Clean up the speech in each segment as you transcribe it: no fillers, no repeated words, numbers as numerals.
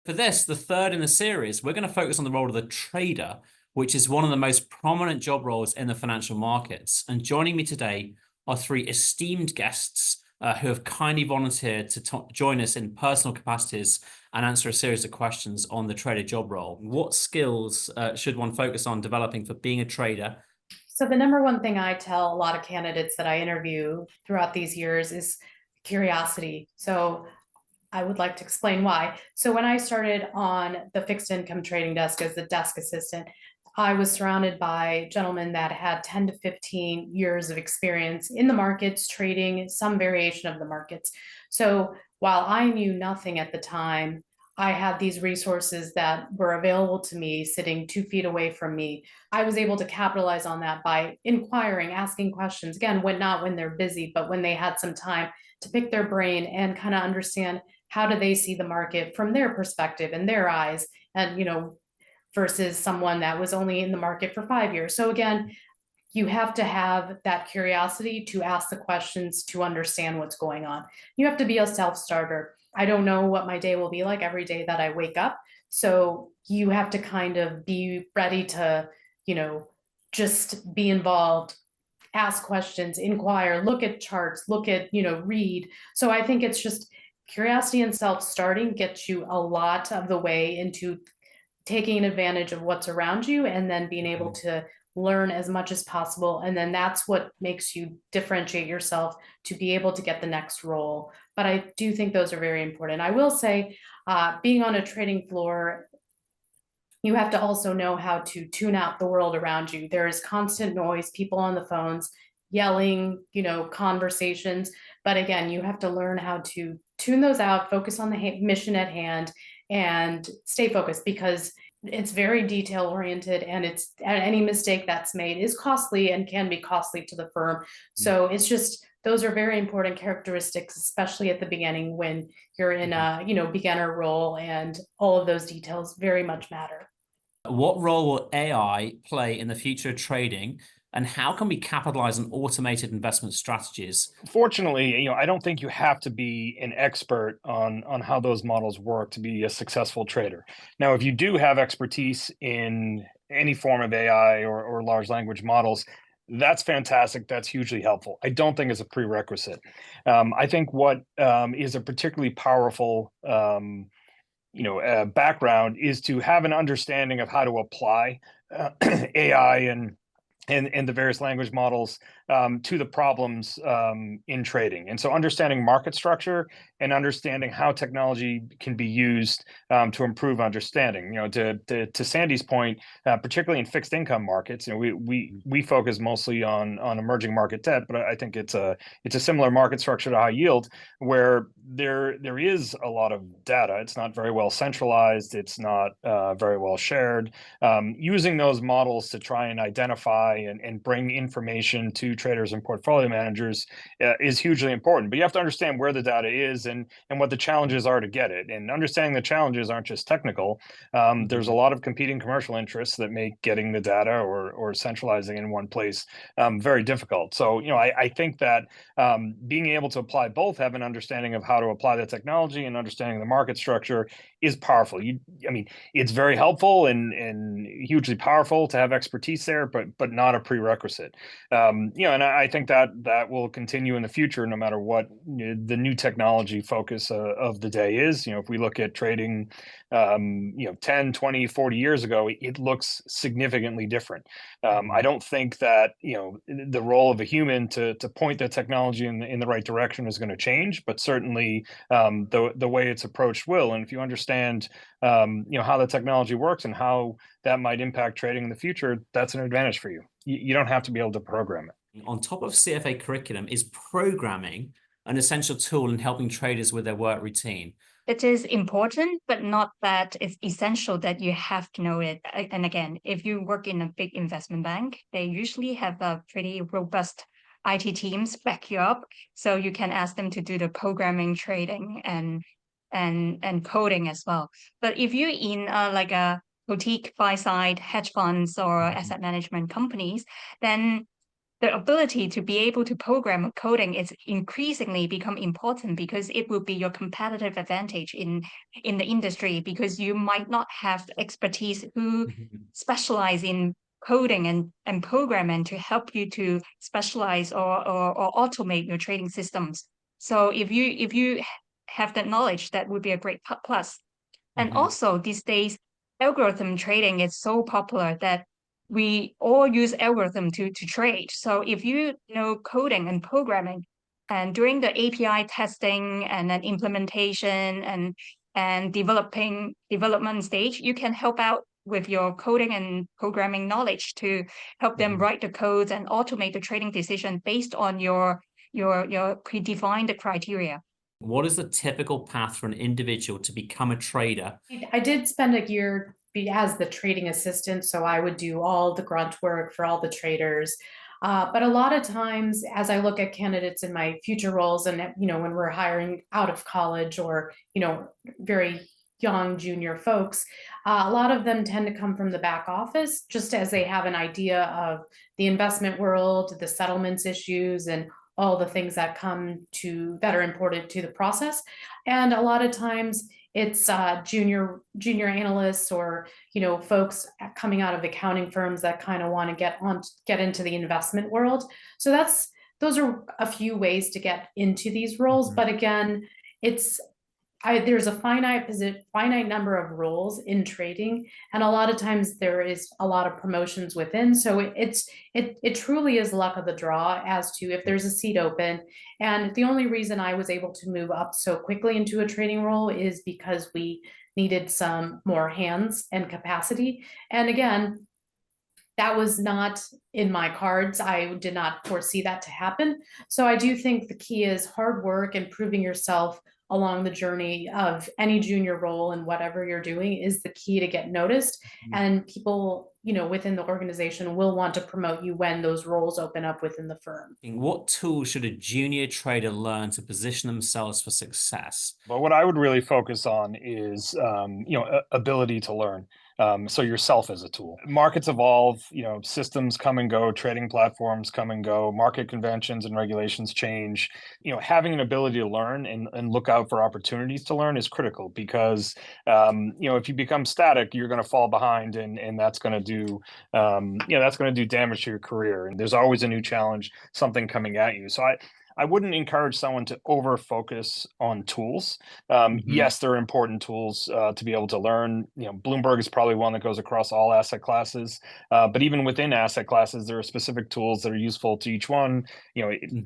For this, the third in the series, we're going to focus on the role of the trader, which is one of the most prominent job roles in the financial markets. And joining me today are three esteemed guests who have kindly volunteered to join us in personal capacities and answer a series of questions on the trader job role. What skills should one focus on developing for being a trader? So the number one thing I tell a lot of candidates that I interview throughout these years is curiosity. So I would like to explain why. So when I started on the fixed income trading desk as the desk assistant, I was surrounded by gentlemen that had 10 to 15 years of experience in the markets, trading some variation of the markets. So while I knew nothing at the time, I had these resources that were available to me sitting 2 feet away from me. I was able to capitalize on that by inquiring, asking questions. Again, when they're busy, but when they had some time to pick their brain and kind of understand how do they see the market from their perspective and their eyes, and versus someone that was only in the market for 5 years. So again, you have to have that curiosity to ask the questions to understand what's going on. You have to be a self-starter. I don't know what my day will be like every day that I wake up, so you have to kind of be ready to just be involved, ask questions, inquire, look at charts, look at, read. So I think it's just curiosity and self-starting gets you a lot of the way into taking advantage of what's around you and then being able to learn as much as possible. And then that's what makes you differentiate yourself to be able to get the next role. But I do think those are very important. I will say, being on a trading floor, you have to also know how to tune out the world around you. There is constant noise, people on the phones, yelling, conversations. But again, you have to learn how to tune those out, focus on the mission at hand, and stay focused, because it's very detail oriented, and it's any mistake that's made is costly and can be costly to the firm. So it's just, those are very important characteristics, especially at the beginning when you're in a beginner role, and all of those details very much matter. What role will AI play in the future of trading, and how can we capitalize on automated investment strategies? Fortunately, I don't think you have to be an expert on how those models work to be a successful trader. Now, if you do have expertise in any form of AI or large language models, that's fantastic. That's hugely helpful. I don't think it's a prerequisite. I think what is a particularly powerful background is to have an understanding of how to apply AI and the various language models to the problems in trading. And so understanding market structure and understanding how technology can be used to improve understanding. To Sandy's point, particularly in fixed income markets, we focus mostly on emerging market debt, but I think it's a similar market structure to high yield, where there is a lot of data. It's not very well centralized. It's not very well shared. Using those models to try and identify and bring information to traders and portfolio managers is hugely important. But you have to understand where the data is and what the challenges are to get it. And understanding the challenges aren't just technical. There's a lot of competing commercial interests that make getting the data or centralizing in one place very difficult. So, I think that being able to apply both, have an understanding of how to apply the technology and understanding the market structure is powerful. It's very helpful and hugely powerful to have expertise there, but not a prerequisite. And I think that will continue in the future, no matter what the new technology focus of the day is. If we look at trading, 10, 20, 40 years ago, it looks significantly different. I don't think that, the role of a human to point the technology in the right direction is going to change, but certainly the way it's approached will. And if you understand, how the technology works and how that might impact trading in the future, that's an advantage for you. You don't have to be able to program it. On top of CFA curriculum, is programming an essential tool in helping traders with their work routine? It is important, but not that it's essential that you have to know it. And again, if you work in a big investment bank, they usually have a pretty robust IT teams back you up. So you can ask them to do the programming, trading, and coding as well. But if you're in like a boutique buy-side hedge funds or asset management companies, then the ability to be able to program coding is increasingly become important because it will be your competitive advantage in the industry, because you might not have the expertise who specialize in coding and programming to help you to specialize or automate your trading systems. So if you have that knowledge, that would be a great plus. And also these days, algorithm trading is so popular that we all use algorithm to trade. So if you know coding and programming, and during the API testing and then implementation and development stage, you can help out with your coding and programming knowledge to help them write the codes and automate the trading decision based on your predefined criteria. What is the typical path for an individual to become a trader? I did spend a year as the trading assistant, so I would do all the grunt work for all the traders. But a lot of times, as I look at candidates in my future roles, and when we're hiring out of college or very young junior folks, a lot of them tend to come from the back office, just as they have an idea of the investment world, the settlements issues, and all the things that are important to the process. And a lot of times it's junior analysts or folks coming out of accounting firms that kind of want to get into the investment world. So those are a few ways to get into these roles. But again, there's a finite number of roles in trading, and a lot of times there is a lot of promotions within. So it truly is luck of the draw as to if there's a seat open. And the only reason I was able to move up so quickly into a trading role is because we needed some more hands and capacity. And again, that was not in my cards. I did not foresee that to happen. So I do think the key is hard work and proving yourself along the journey of any junior role and whatever you're doing is the key to get noticed. And people, within the organization will want to promote you when those roles open up within the firm. What tools should a junior trader learn to position themselves for success? But what I would really focus on is, ability to learn. So yourself as a tool. Markets evolve, systems come and go, trading platforms come and go, market conventions and regulations change. Having an ability to learn and look out for opportunities to learn is critical, because if you become static, you're going to fall behind, and that's going to do damage to your career. And there's always a new challenge, something coming at you. So I wouldn't encourage someone to over focus on tools. Yes, they're important tools to be able to learn. Bloomberg is probably one that goes across all asset classes. But even within asset classes, there are specific tools that are useful to each one.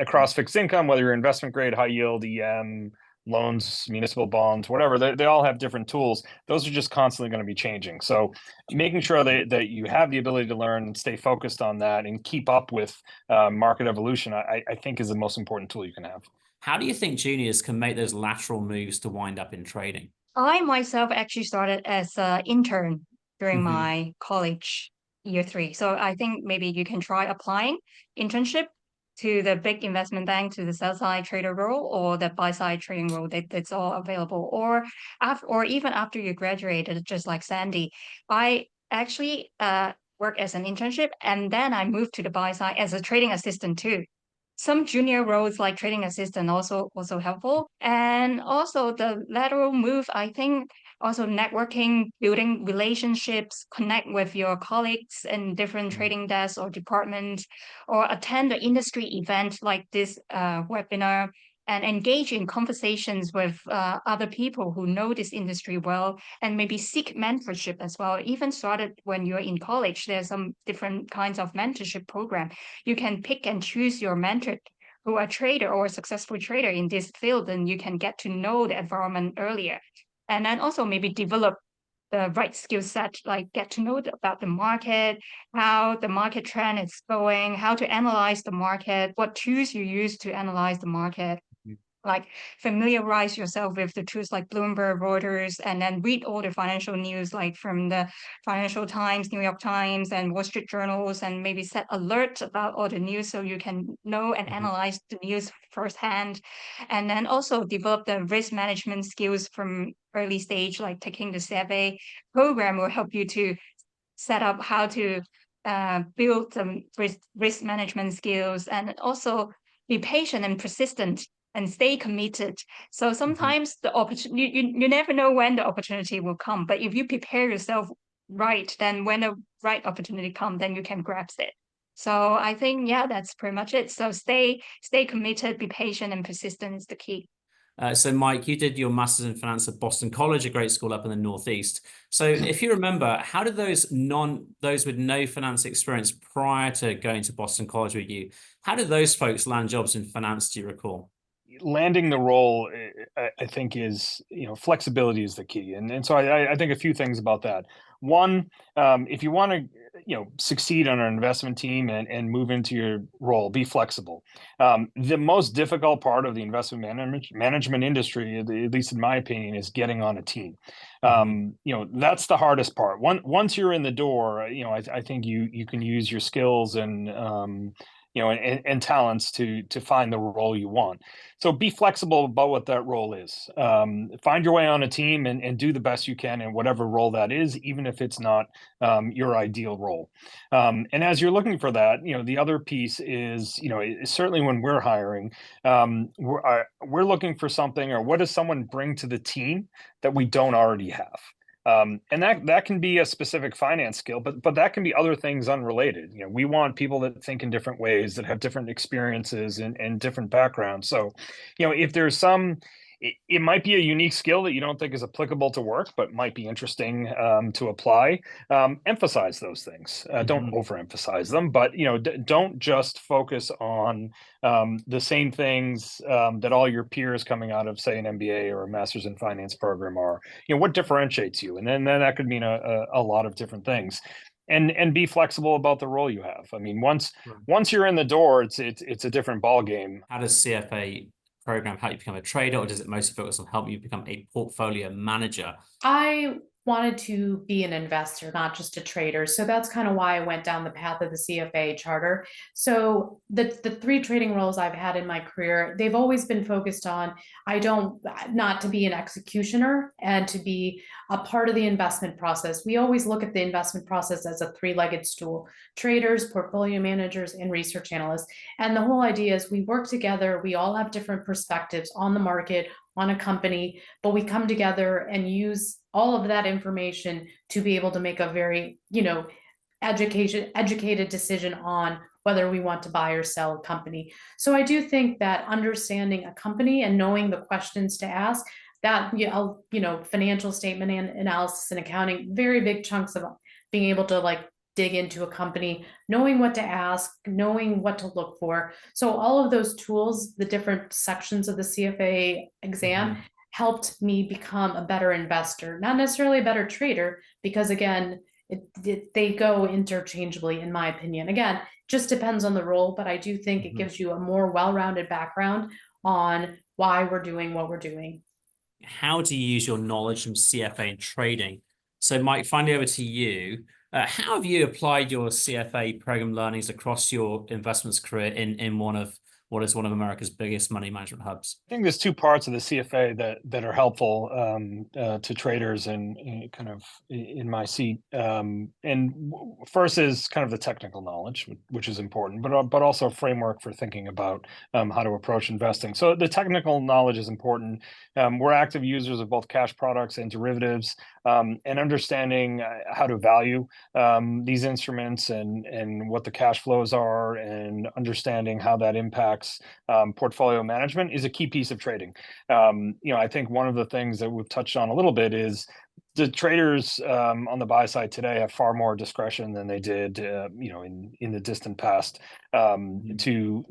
Across fixed income, whether you're investment grade, high yield, EM, loans, municipal bonds, whatever, they all have different tools. Those are just constantly going to be changing. So making sure that you have the ability to learn and stay focused on that and keep up with market evolution, I think is the most important tool you can have. How do you think juniors can make those lateral moves to wind up in trading? I myself actually started as an intern during my college year 3. So I think maybe you can try applying internship to the big investment bank, to the sell-side trader role, or the buy-side trading role. That's all available. Or even after you graduated, just like Sandy, I actually worked as an internship, and then I moved to the buy-side as a trading assistant too. Some junior roles like trading assistant also helpful. And also the lateral move, I think also networking, building relationships, connect with your colleagues in different trading desks or departments, or attend the industry event like this webinar, and engage in conversations with other people who know this industry well, and maybe seek mentorship as well. Even started when you're in college, there's some different kinds of mentorship program. You can pick and choose your mentor who are a trader or a successful trader in this field, and you can get to know the environment earlier. And then also maybe develop the right skill set, like get to know about the market, how the market trend is going, how to analyze the market, what tools you use to analyze the market. Like familiarize yourself with the tools like Bloomberg, Reuters, and then read all the financial news, like from the Financial Times, New York Times, and Wall Street journals, and maybe set alerts about all the news so you can know and analyze the news firsthand. And then also develop the risk management skills from early stage, like taking the CFA program will help you to set up how to build some risk management skills, and also be patient and persistent and stay committed. So sometimes the opportunity, you never know when the opportunity will come, but if you prepare yourself right, then when the right opportunity comes, then you can grasp it. So I think, yeah, that's pretty much it. So stay committed, be patient, and persistent is the key. So Mike, you did your Masters in Finance at Boston College, a great school up in the Northeast. So if you remember, how did those with no finance experience prior to going to Boston College with you, how did those folks land jobs in finance, do you recall? Landing the role, I think, is, flexibility is the key. And so I think a few things about that. One, if you want to, succeed on an investment team and move into your role, be flexible. The most difficult part of the investment management industry, at least in my opinion, is getting on a team. That's the hardest part. Once you're in the door, I think you can use your skills and and talents to find the role you want. So be flexible about what that role is. Find your way on a team and do the best you can in whatever role that is, even if it's not your ideal role. And as you're looking for that, the other piece is, certainly when we're hiring, we're looking for something, or what does someone bring to the team that we don't already have? And that can be a specific finance skill, but that can be other things unrelated. We want people that think in different ways, that have different experiences and different backgrounds. So, if there's it might be a unique skill that you don't think is applicable to work, but might be interesting to apply. Emphasize those things. Don't overemphasize them, but don't just focus on the same things that all your peers coming out of, say, an MBA or a Master's in Finance program are. What differentiates you, and then that could mean a lot of different things. And be flexible about the role you have. I mean, once you're in the door, it's a different ball game. How does CFA program help you become a trader, or does it mostly focus on helping you become a portfolio manager? I wanted to be an investor, not just a trader. So that's kind of why I went down the path of the CFA charter. So the three trading roles I've had in my career, they've always been focused on, not to be an executioner and to be a part of the investment process. We always look at the investment process as a three-legged stool: traders, portfolio managers, and research analysts. And the whole idea is we work together. We all have different perspectives on the market, on a company, but we come together and use all of that information to be able to make a very, educated decision on whether we want to buy or sell a company. So I do think that understanding a company and knowing the questions to ask, that, financial statement and analysis and accounting, very big chunks of being able to dig into a company, knowing what to ask, knowing what to look for. So all of those tools, the different sections of the CFA exam, helped me become a better investor, not necessarily a better trader, because again, they go interchangeably, in my opinion. Again, just depends on the role, but I do think it gives you a more well-rounded background on why we're doing what we're doing. How do you use your knowledge from CFA and trading? So Mike, finally over to you. How have you applied your CFA program learnings across your investments career in one of America's biggest money management hubs? I think there's two parts of the CFA that are helpful to traders and kind of in my seat. And first is kind of the technical knowledge, which is important, but also a framework for thinking about how to approach investing. So the technical knowledge is important. We're active users of both cash products and derivatives, and understanding how to value these instruments and what the cash flows are, and understanding how that impacts portfolio management is a key piece of trading. I think one of the things that we've touched on a little bit is the traders on the buy side today have far more discretion than they did, in the distant past, to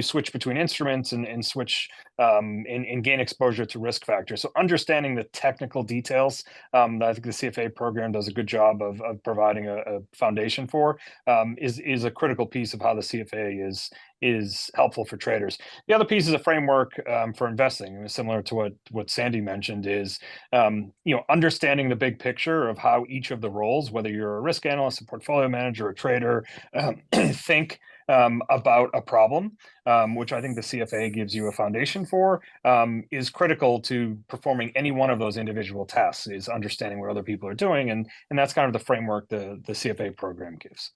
switch between instruments and switch and gain exposure to risk factors. So understanding the technical details, I think the CFA program does a good job of providing a foundation for, is a critical piece of how the CFA is helpful for traders. The other piece is a framework for investing, similar to what Sandy mentioned, is understanding the big picture of how each of the roles, whether you're a risk analyst, a portfolio manager, a trader, think about a problem, which I think the CFA gives you a foundation for, is critical to performing any one of those individual tasks, is understanding what other people are doing. And that's kind of the framework the CFA program gives.